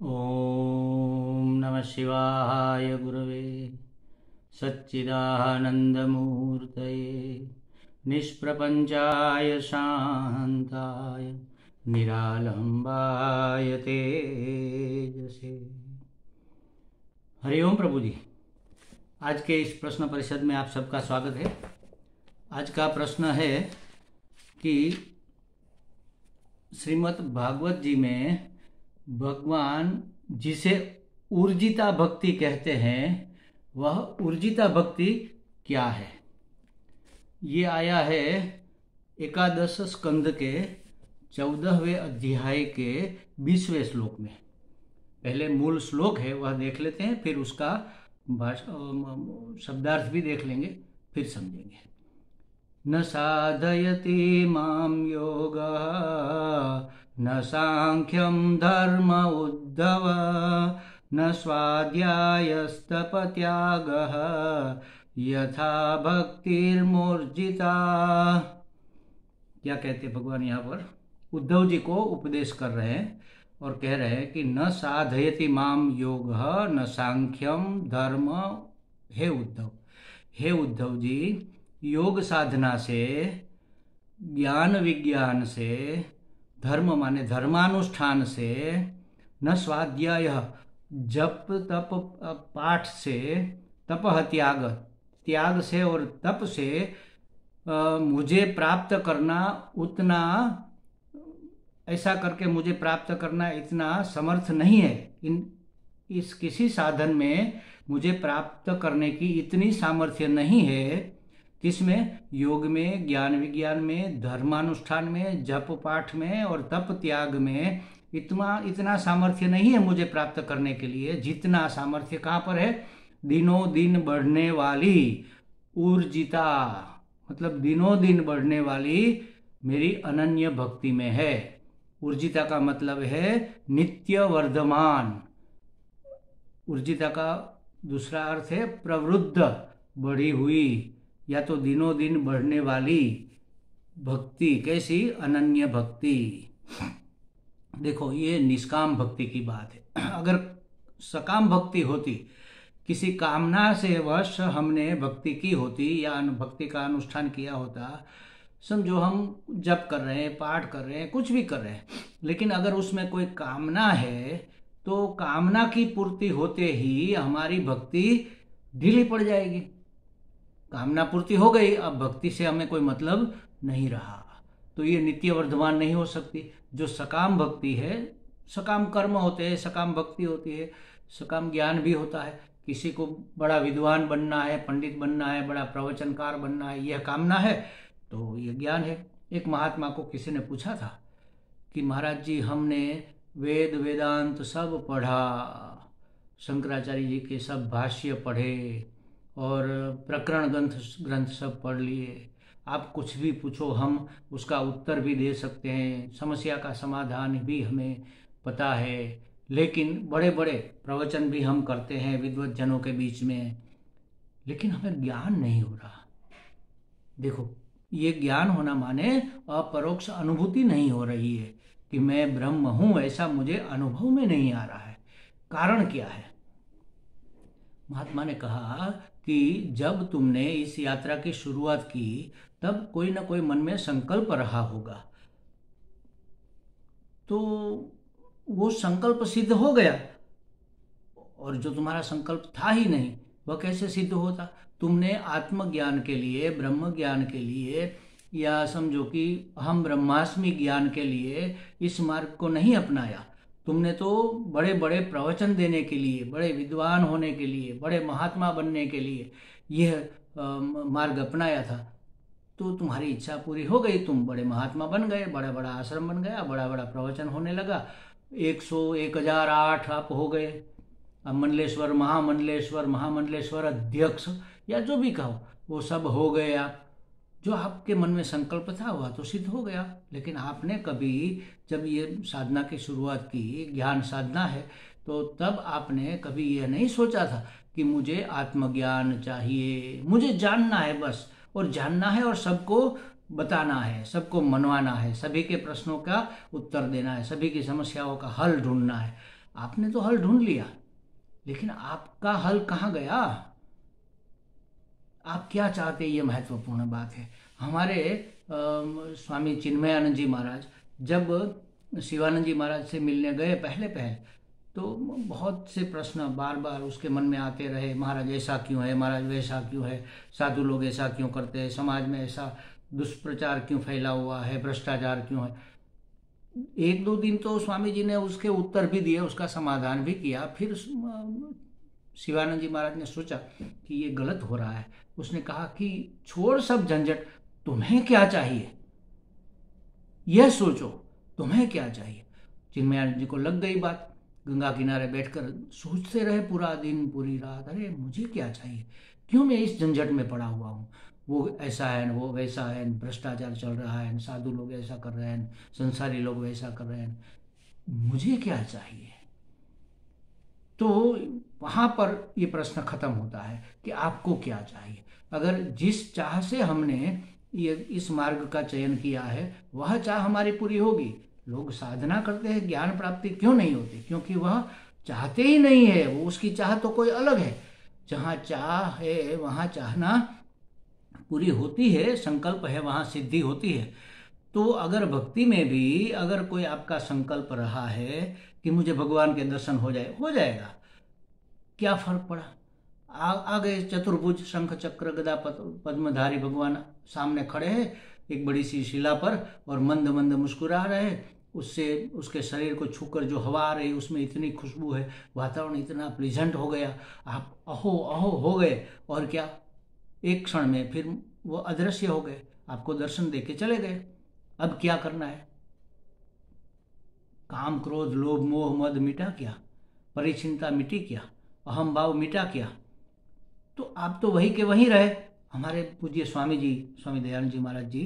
ॐ नमः शिवाय गुरवे सच्चिदानन्दमूर्तये निष्प्रपञ्चाय शान्ताय निरालम्बाय तेजसे। हरिओम प्रभु जी। आज के इस प्रश्न परिषद में आप सबका स्वागत है। आज का प्रश्न है कि श्रीमद् भागवत जी में भगवान जिसे ऊर्जिता भक्ति कहते हैं वह ऊर्जिता भक्ति क्या है। ये आया है एकादश स्कंद के 14वें अध्याय के 20वें श्लोक में। पहले मूल श्लोक है वह देख लेते हैं, फिर उसका शब्दार्थ भी देख लेंगे, फिर समझेंगे। न साधयति मां योगः न सांख्यं धर्म उद्धव न स्वाध्यायस्तपत्यागः यथा भक्तिर्मूर्जिता। क्या कहते भगवान यहाँ पर उद्धव जी को उपदेश कर रहे हैं और कह रहे हैं कि न साधयति माम योगः न सांख्यम धर्म। हे उद्धव जी, योग साधना से, ज्ञान विज्ञान से, धर्म माने धर्मानुष्ठान से, न स्वाध्याय जप तप पाठ से, तपह त्याग से और तप से मुझे प्राप्त करना उतना, ऐसा करके मुझे प्राप्त करना इतना समर्थ नहीं है। इस किसी साधन में मुझे प्राप्त करने की इतनी सामर्थ्य नहीं है। किसमें? योग में, ज्ञान विज्ञान में, धर्मानुष्ठान में, जप पाठ में और तप त्याग में इतना सामर्थ्य नहीं है मुझे प्राप्त करने के लिए जितना सामर्थ्य कहाँ पर है? दिनों दिन बढ़ने वाली ऊर्जिता, मतलब दिनों दिन बढ़ने वाली मेरी अनन्य भक्ति में है। ऊर्जिता का मतलब है नित्य वर्धमान। ऊर्जिता का दूसरा अर्थ है प्रवृद्ध, बढ़ी हुई, या तो दिनों दिन बढ़ने वाली भक्ति। कैसी? अनन्य भक्ति। देखो, ये निष्काम भक्ति की बात है। अगर सकाम भक्ति होती, किसी कामना से वश हमने भक्ति की होती या भक्ति का अनुष्ठान किया होता, समझो हम जप कर रहे हैं, पाठ कर रहे हैं, कुछ भी कर रहे हैं, लेकिन अगर उसमें कोई कामना है तो कामना की पूर्ति होते ही हमारी भक्ति ढीली पड़ जाएगी। कामना पूर्ति हो गई, अब भक्ति से हमें कोई मतलब नहीं रहा, तो ये नित्य वर्धमान नहीं हो सकती। जो सकाम भक्ति है, सकाम कर्म होते हैं, सकाम भक्ति होती है, सकाम ज्ञान भी होता है। किसी को बड़ा विद्वान बनना है, पंडित बनना है, बड़ा प्रवचनकार बनना है, यह कामना है तो यह ज्ञान है। एक महात्मा को किसी ने पूछा था कि महाराज जी, हमने वेद वेदांत सब पढ़ा, शंकराचार्य जी के सब भाष्य पढ़े और प्रकरण ग्रंथ सब पढ़ लिए, आप कुछ भी पूछो हम उसका उत्तर भी दे सकते हैं, समस्या का समाधान भी हमें पता है, लेकिन बड़े बड़े प्रवचन भी हम करते हैं विद्वत जनों के बीच में, लेकिन हमें ज्ञान नहीं हो रहा। देखो, ये ज्ञान होना माने अपरोक्ष अनुभूति नहीं हो रही है कि मैं ब्रह्म हूं, ऐसा मुझे अनुभव में नहीं आ रहा है। कारण क्या है? महात्मा ने कहा कि जब तुमने इस यात्रा की शुरुआत की तब कोई ना कोई मन में संकल्प रहा होगा, तो वो संकल्प सिद्ध हो गया, और जो तुम्हारा संकल्प था ही नहीं वह कैसे सिद्ध होता? तुमने आत्मज्ञान के लिए, ब्रह्म ज्ञान के लिए, या समझो कि हम ब्रह्मास्मि ज्ञान के लिए इस मार्ग को नहीं अपनाया। तुमने तो बड़े बड़े प्रवचन देने के लिए, बड़े विद्वान होने के लिए, बड़े महात्मा बनने के लिए यह मार्ग अपनाया था, तो तुम्हारी इच्छा पूरी हो गई, तुम बड़े महात्मा बन गए, बड़ा बड़ा आश्रम बन गया, बड़ा बड़ा प्रवचन होने लगा, 100, 1008 आप हो गए। अब मंडलेश्वर, महामंडलेश्वर अध्यक्ष या जो भी कहो, वो सब हो गए आप। जो आपके मन में संकल्प था वह तो सिद्ध हो गया, लेकिन आपने कभी, जब ये साधना की शुरुआत की, ज्ञान साधना है, तो तब आपने कभी यह नहीं सोचा था कि मुझे आत्मज्ञान चाहिए, मुझे जानना है बस, और जानना है और सबको बताना है, सबको मनवाना है, सभी के प्रश्नों का उत्तर देना है, सभी की समस्याओं का हल ढूंढना है। आपने तो हल ढूंढ लिया, लेकिन आपका हल कहाँ गया? आप क्या चाहते, ये महत्वपूर्ण बात है। हमारे स्वामी चिन्मयानंद जी महाराज जब शिवानंद जी महाराज से मिलने गए पहले पहल, तो बहुत से प्रश्न बार बार उसके मन में आते रहे। महाराज ऐसा क्यों है, महाराज वैसा क्यों है, साधु लोग ऐसा क्यों करते हैं, समाज में ऐसा दुष्प्रचार क्यों फैला हुआ है, भ्रष्टाचार क्यों है। एक दो दिन तो स्वामी जी ने उसके उत्तर भी दिए, उसका समाधान भी किया। फिर शिवानंद जी महाराज ने सोचा कि ये गलत हो रहा है। उसने कहा कि छोड़ सब झंझट, तुम्हें क्या चाहिए यह सोचो, तुम्हें क्या चाहिए। चिन्मयानंद जी को लग गई बात। गंगा किनारे बैठकर सोचते रहे पूरा दिन पूरी रात, अरे मुझे क्या चाहिए, क्यों मैं इस झंझट में पड़ा हुआ हूँ। वो ऐसा है, वो वैसा है, भ्रष्टाचार चल रहा है, साधु लोग ऐसा कर रहे हैं, संसारी लोग वैसा कर रहे हैं, मुझे क्या चाहिए। तो वहां पर ये प्रश्न खत्म होता है कि आपको क्या चाहिए। अगर जिस चाह से हमने ये इस मार्ग का चयन किया है वह चाह हमारी पूरी होगी। लोग साधना करते हैं, ज्ञान प्राप्ति क्यों नहीं होती? क्योंकि वह चाहते ही नहीं है, वो उसकी चाह तो कोई अलग है। जहाँ चाह है वहाँ चाहना पूरी होती है, संकल्प है वहाँ सिद्धि होती है। तो अगर भक्ति में भी अगर कोई आपका संकल्प रहा है कि मुझे भगवान के दर्शन हो जाए, हो जाएगा, क्या फर्क पड़ा। आ गए चतुर्भुज शंख चक्र गदा पद्मधारी भगवान सामने खड़े हैं एक बड़ी सी शिला पर, और मंद मंद मुस्कुरा रहे हैं। उससे उसके शरीर को छूकर जो हवा आ रही उसमें इतनी खुशबू है, वातावरण इतना प्लीजेंट हो गया, आप अहो अहो हो गए। और क्या, एक क्षण में फिर वो अदृश्य हो गए, आपको दर्शन देके चले गए। अब क्या करना है? काम क्रोध लोभ मोह मद मिटा क्या, परिचिंता मिटी क्या, अहम भाव मिटा क्या? तो आप तो वही के वही रहे। हमारे पूज्य स्वामी जी, स्वामी दयानंद जी महाराज जी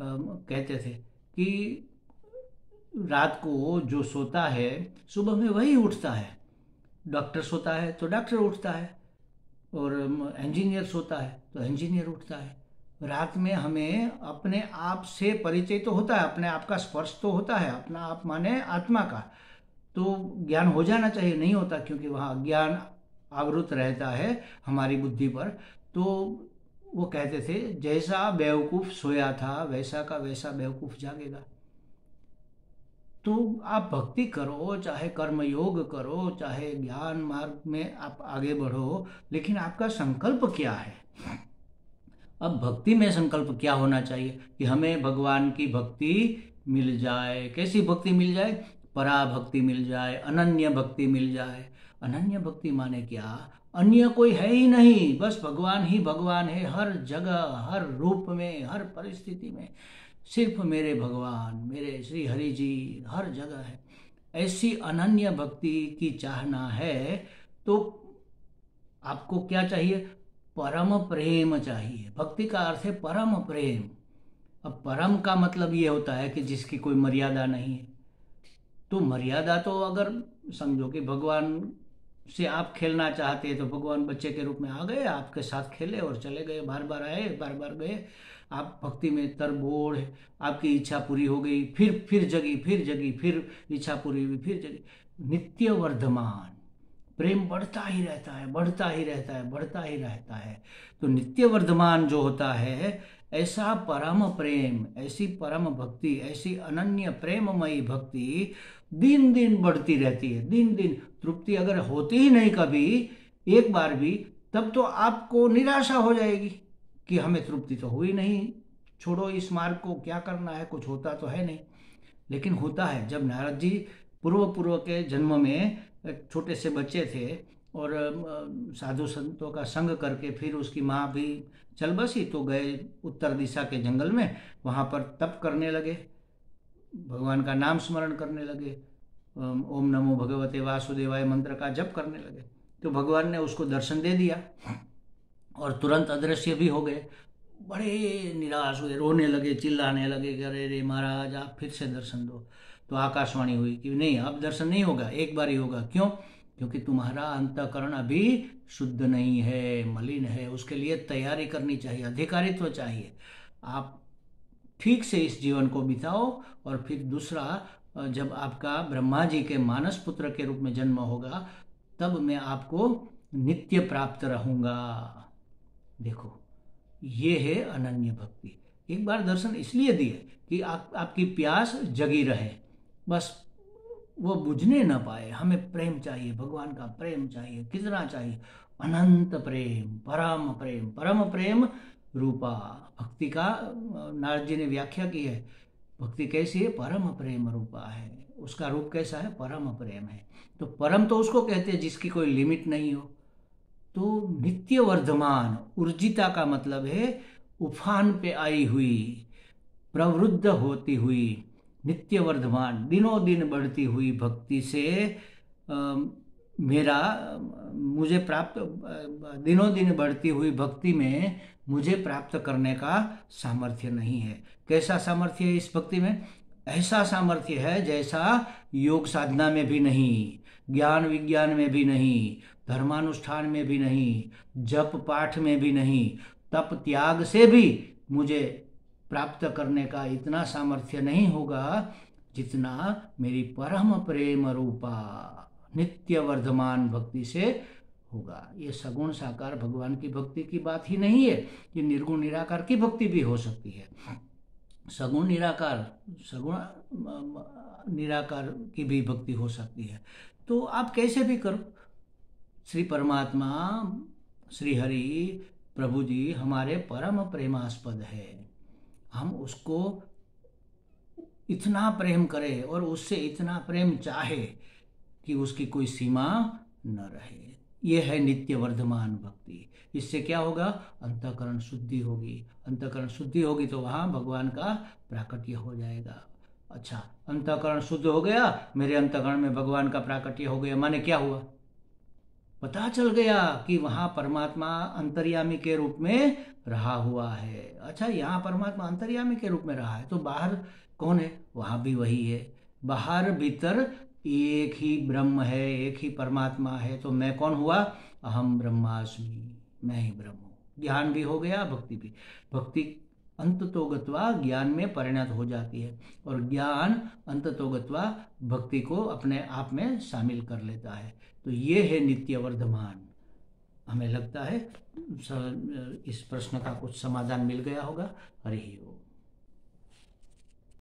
कहते थे कि रात को जो सोता है सुबह में वही उठता है। डॉक्टर सोता है तो डॉक्टर उठता है, और इंजीनियर सोता है तो इंजीनियर उठता है। रात में हमें अपने आप से परिचय तो होता है, अपने आप का स्पर्श तो होता है, अपना आप माने आत्मा का तो ज्ञान हो जाना चाहिए, नहीं होता क्योंकि वहाँ अज्ञान आवृत रहता है हमारी बुद्धि पर। तो वो कहते थे जैसा बेवकूफ सोया था वैसा का वैसा बेवकूफ जागेगा। तो आप भक्ति करो, चाहे कर्म योग करो, चाहे ज्ञान मार्ग में आप आगे बढ़ो, लेकिन आपका संकल्प क्या है। अब भक्ति में संकल्प क्या होना चाहिए कि हमें भगवान की भक्ति मिल जाए। कैसी भक्ति मिल जाए? पराभक्ति मिल जाए, अनन्य भक्ति मिल जाए। अनन्य भक्ति माने क्या? अन्य कोई है ही नहीं, बस भगवान ही भगवान है, हर जगह हर रूप में हर परिस्थिति में सिर्फ मेरे भगवान, मेरे श्री हरि जी हर जगह है। ऐसी अनन्य भक्ति की चाहना है तो आपको क्या चाहिए? परम प्रेम चाहिए। भक्ति का अर्थ है परम प्रेम। अब परम का मतलब ये होता है कि जिसकी कोई मर्यादा नहीं है। तो मर्यादा तो अगर समझो कि भगवान से आप खेलना चाहते हैं तो भगवान बच्चे के रूप में आ गए, आपके साथ खेले और चले गए, बार बार आए बार बार गए। आप भक्ति में तरबोड़, आपकी इच्छा पूरी हो गई, फिर जगी, फिर जगी, फिर इच्छा पूरी हुई, फिर जगी। नित्य वर्धमान प्रेम बढ़ता ही रहता है, बढ़ता ही रहता है, बढ़ता ही रहता है। तो नित्य वर्धमान जो होता है, ऐसा परम प्रेम, ऐसी परम भक्ति, ऐसी अनन्य प्रेममयी भक्ति दिन दिन बढ़ती रहती है। दिन दिन तृप्ति अगर होती ही नहीं कभी एक बार भी, तब तो आपको निराशा हो जाएगी कि हमें तृप्ति तो हुई नहीं, छोड़ो इस मार्ग को, क्या करना है, कुछ होता तो है नहीं। लेकिन होता है। जब नारद जी पूर्व के जन्म में छोटे से बच्चे थे और साधु संतों का संग करके फिर उसकी माँ भी चल बसी, तो गए उत्तर दिशा के जंगल में, वहाँ पर तप करने लगे, भगवान का नाम स्मरण करने लगे, ओम नमो भगवते वासुदेवाय मंत्र का जप करने लगे। तो भगवान ने उसको दर्शन दे दिया और तुरंत अदृश्य भी हो गए। बड़े निराश हुए, रोने लगे, चिल्लाने लगे कि अरे रे महाराज आप फिर से दर्शन दो। तो आकाशवाणी हुई कि नहीं, अब दर्शन नहीं होगा, एक बार ही होगा। क्यों? क्योंकि तुम्हारा अंतःकरण अभी शुद्ध नहीं है, मलिन है, उसके लिए तैयारी करनी चाहिए, अधिकारित्व चाहिए। आप ठीक से इस जीवन को बिताओ और फिर दूसरा जब आपका ब्रह्मा जी के मानस पुत्र के रूप में जन्म होगा, तब मैं आपको नित्य प्राप्त रहूंगा। देखो, ये है अनन्य भक्ति। एक बार दर्शन इसलिए दिए कि आपकी प्यास जगी रहे, बस वो बुझने ना पाए। हमें प्रेम चाहिए, भगवान का प्रेम चाहिए। कितना चाहिए? अनंत प्रेम, परम प्रेम। परम प्रेम रूपा भक्ति का नारद जी ने व्याख्या की है। भक्ति कैसी है? परम प्रेम रूपा है। उसका रूप कैसा है? परम प्रेम है। तो परम तो उसको कहते हैं जिसकी कोई लिमिट नहीं हो। तो नित्य वर्धमान, ऊर्जिता का मतलब है उफान पे आई हुई, प्रवृद्ध होती हुई, नित्य वर्धमान, दिनों दिन बढ़ती हुई भक्ति से मेरा मुझे प्राप्त, दिनों दिन बढ़ती हुई भक्ति में मुझे प्राप्त करने का सामर्थ्य नहीं है। कैसा सामर्थ्य है इस भक्ति में? ऐसा सामर्थ्य है जैसा योग साधना में भी नहीं, ज्ञान विज्ञान में भी नहीं, धर्मानुष्ठान में भी नहीं, जप पाठ में भी नहीं, तप त्याग से भी मुझे प्राप्त करने का इतना सामर्थ्य नहीं होगा जितना मेरी परम प्रेम रूपा नित्य वर्धमान भक्ति से होगा। ये सगुण साकार भगवान की भक्ति की बात ही नहीं है, ये निर्गुण निराकार की भक्ति भी हो सकती है। सगुण निराकार, सगुण निराकार की भी भक्ति हो सकती है। तो आप कैसे भी करो, श्री परमात्मा, श्री हरि, प्रभु जी हमारे परम प्रेमास्पद है। हम उसको इतना प्रेम करें और उससे इतना प्रेम चाहे कि उसकी कोई सीमा न रहे। यह है नित्य वर्धमान भक्ति। इससे क्या होगा? अंतःकरण शुद्धि होगी। अंतःकरण शुद्धि होगी तो वहाँ भगवान का प्राकट्य हो जाएगा। अच्छा, अंतःकरण शुद्ध हो गया, मेरे अंतःकरण में भगवान का प्राकट्य हो गया, माने क्या हुआ? पता चल गया कि वहां परमात्मा अंतर्यामी के रूप में रहा हुआ है। अच्छा, यहाँ परमात्मा अंतर्यामी के रूप में रहा है तो बाहर कौन है? वहां भी वही है। बाहर भीतर एक ही ब्रह्म है, एक ही परमात्मा है। तो मैं कौन हुआ? अहम ब्रह्मास्मि, मैं ही ब्रह्म हूँ। ज्ञान भी हो गया, भक्ति भी। भक्ति अंततोगत्वा ज्ञान में परिणत हो जाती है और ज्ञान अंततोगत्वा भक्ति को अपने आप में शामिल कर लेता है। तो ये है नित्य वर्धमान। हमें लगता है इस प्रश्न का कुछ समाधान मिल गया होगा। हरि ओम।